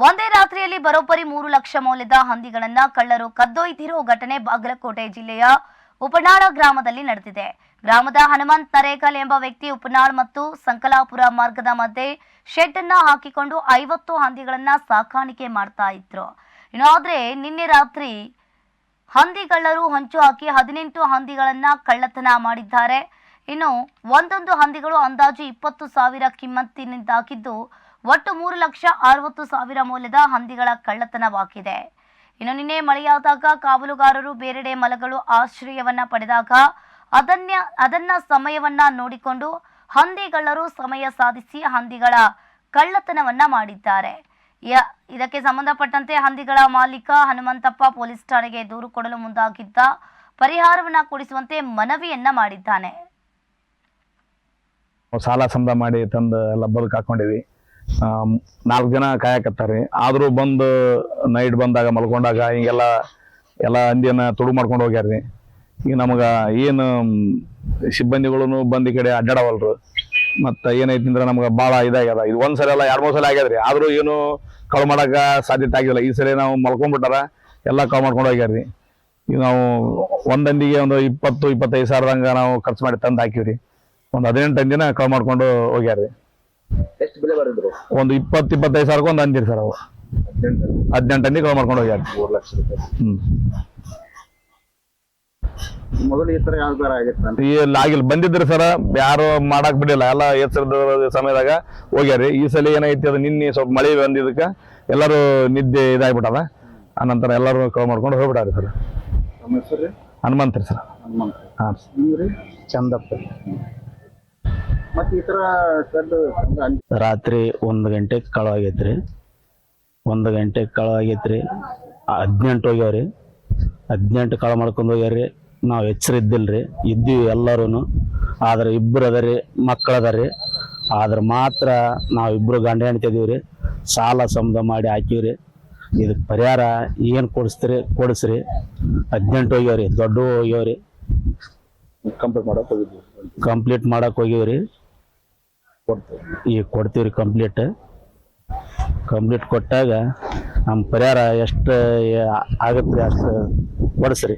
ಒಂದೇ ರಾತ್ರಿಯಲ್ಲಿ ಬರೋಬ್ಬರಿ 3 ಲಕ್ಷ ಮೌಲ್ಯದ ಹಂದಿಗಳನ್ನ ಕಳ್ಳರು ಕದ್ದೊಯ್ದಿರೋ ಘಟನೆ ಬಾಗಲಕೋಟೆ ಜಿಲ್ಲೆಯ ಉಪನಾಳ ಗ್ರಾಮದಲ್ಲಿ ನಡೆದಿದೆ. ಗ್ರಾಮದ ಹನುಮಂತ್ ನರೇಕಲ್ ಎಂಬ ವ್ಯಕ್ತಿ ಉಪನಾಳ್ ಮತ್ತು ಸಂಕಲಾಪುರ ಮಾರ್ಗದ ಮಧ್ಯೆ ಶೆಡ್ ಅನ್ನ ಹಾಕಿಕೊಂಡು 50 ಹಂದಿಗಳನ್ನ ಸಾಕಾಣಿಕೆ ಮಾಡ್ತಾ ಇದ್ರು. ಆದ್ರೆ ನಿನ್ನೆ ರಾತ್ರಿ ಹಂದಿಗಳ್ಳರು ಹೊಂಚು ಹಾಕಿ 18 ಹಂದಿಗಳನ್ನ ಕಳ್ಳತನ ಮಾಡಿದ್ದಾರೆ. ಇನ್ನು ಒಂದೊಂದು ಹಂದಿಗಳು ಅಂದಾಜು 20,000 ಕಿಮ್ಮತ್ತಿನಿಂದಾಗಿದ್ದು ಒಟ್ಟು 3,60,000 ಮೌಲ್ಯದ ಹಂದಿಗಳ ಕಳ್ಳತನವಾಗಿದೆ. ಇನ್ನು ನಿನ್ನೆ ಮಳೆಯಾದಾಗ ಕಾವಲುಗಾರರು ಬೇರೆಡೆ ಮಲಗಳು ಆಶ್ರಯವನ್ನ ಪಡೆದಾಗ ಅದನ್ನ ಸಮಯವನ್ನ ನೋಡಿಕೊಂಡು ಹಂದಿಗಳ್ಳರು ಸಮಯ ಸಾಧಿಸಿ ಹಂದಿಗಳ ಕಳ್ಳತನವನ್ನ ಮಾಡಿದ್ದಾರೆ. ಇದಕ್ಕೆ ಸಂಬಂಧಪಟ್ಟಂತೆ ಹಂದಿಗಳ ಮಾಲೀಕ ಹನುಮಂತಪ್ಪ ಪೊಲೀಸ್ ಠಾಣೆಗೆ ದೂರು ಕೊಡಲು ಮುಂದಾಗಿದ್ದ ಪರಿಹಾರವನ್ನ ಕೊಡಿಸುವಂತೆ ಮನವಿಯನ್ನ ಮಾಡಿದ್ದಾನೆ. ಸಾಲ ಸಮದ ಮಾಡಿ ತಂದು ಎಲ್ಲ ಬದುಕು ಹಾಕೊಂಡಿವಿ. 4 ಜನ ಕಾಯಕತ್ತಾರೆ. ಆದ್ರೂ ಬಂದು ನೈಟ್ ಬಂದಾಗ ಮಲ್ಕೊಂಡಾಗ ಹಿಂಗೆಲ್ಲ ಹಂದಿಯನ್ನ ತುಡು ಮಾಡ್ಕೊಂಡು ಹೋಗ್ಯಾರ್ರಿ. ಈಗ ನಮಗ ಏನು ಸಿಬ್ಬಂದಿಗಳು ಬಂದು ಈ ಕಡೆ ಅಡ್ಡಾಡವಲ್ರು. ಮತ್ತ ಏನೈತಿ ಅಂದ್ರೆ ನಮ್ಗೆ ಭಾಳ ಇದಾಗ್ಯದ. ಇದು ಒಂದ್ಸಲ ಅಲ್ಲ 2-3 ಸಲ ಆಗ್ಯದ್ರಿ. ಆದ್ರೂ ಏನು ಕಳು ಮಾಡಕ ಸಾಧ್ಯತೆ ಆಗಿಲ್ಲ. ಈ ಸಲ ನಾವು ಮಲ್ಕೊಂಡ್ಬಿಟ್ಟಾರ ಎಲ್ಲ ಕಳು ಮಾಡ್ಕೊಂಡು ಹೋಗ್ಯಾರ್ರಿ. ಈಗ ನಾವು ಒಂದಂದಿಗೆ ಒಂದು 20-25 ಸಾವಿರದಂಗ ನಾವು ಖರ್ಚು ಮಾಡಿ ತಂದು ಹಾಕಿವ್ರಿ. ಒಂದು 18 ಹಂದಿನ ಕಳು ಮಾಡ್ಕೊಂಡು ಹೋಗ್ಯಾರ್ರಿ. ಎಷ್ಟು ಬೆಲೆ ಬರೆದ್ರು? ಒಂದು 20-25 ಸಾವಿರಕ್ಕೆ ಒಂದು ಅಂದಿರಿ ಸರ್. ಅವು 18 ಹಂದಿ ಕಳು ಮಾಡ್ಕೊಂಡು ಹೋಗ್ಯಾರ. 3 ಲಕ್ಷ ರೂಪಾಯಿ. ಮೊದಲು ಈ ತರ ಯಾವ್ದಾರ ಆಗಿತ್ತು? ಆಗಿಲ್ಲ, ಬಂದಿದ್ರಿ ಸರ್. ಯಾರು ಮಾಡಾಕ್ ಬಿಡಿಲ್ಲ. ಎಲ್ಲ ಎಚ್ಚರದ ಸಮಯದಾಗ ಹೋಗ್ಯಾರಿ. ಈ ಸಲ ಏನೈತಿ ಅದು ನಿನ್ನೆ ಸ್ವಲ್ಪ ಮಳೆ ಬಂದಿದ್ದಕ್ಕೆ ಎಲ್ಲರೂ ನಿದ್ದೆ ಇದಾಗ್ಬಿಟ್ಟದ. ಆನಂತರ ಎಲ್ಲರೂ ಕಳು ಮಾಡ್ಕೊಂಡು ಹೋಗ್ಬಿಟ್ಟಾರಿ ಸರ್. ನಮ್ಮ ಹೆಸರು ಹನುಮಂತ್ರಿ ಸರ್. ಹಾಂ, ಚಂದಪ್ಪ. ಮತ್ತೆ ಈ ತರ ರಾತ್ರಿ 1 ಗಂಟೆಗೆ ಕಳು ಆಗೈತ್ರಿ. 1 ಗಂಟೆಗೆ ಕಳು ಆಗೈತ್ರಿ. 18 ಹೋಗ್ಯಾವ್ರಿ. 18 ಕಳು ಮಾಡ್ಕೊಂಡು ಹೋಗ್ಯಾರಿ. ನಾವು ಎಚ್ಚರ ಇದ್ದಿಲ್ರಿ. ಇದ್ದೀವಿ ಎಲ್ಲರೂ. ಆದ್ರೆ 2 ಅದರಿ, ಮಕ್ಕಳು ಅದರಿ. ಆದ್ರೆ ಮಾತ್ರ ನಾವು 2 ಗಂಡ ಹೆಣ್ತಿದೀವ್ರಿ. ಸಾಲ ಸಮದ ಮಾಡಿ ಹಾಕಿವ್ರಿ. ಇದಕ್ಕೆ ಪರಿಹಾರ ಏನು ಕೊಡಿಸ್ರಿ. 18 ಹೋಗ್ಯಾವ್ರಿ. ದೊಡ್ಡವು ಹೋಗ್ಯಾವ್ರಿ. ಕಂಪ್ಲೀಟ್ ಮಾಡಕ್ ಹೋಗಿವ್ರಿ. ಈಗ ಕೊಡ್ತೀವ್ರಿ. ಕಂಪ್ಲೀಟ್ ಕೊಟ್ಟಾಗ ನಮ್ಮ ಪರಿಹಾರ ಎಷ್ಟು ಆಗತ್ರಿ ಅಷ್ಟು ಕೊಡಿಸ್ರಿ.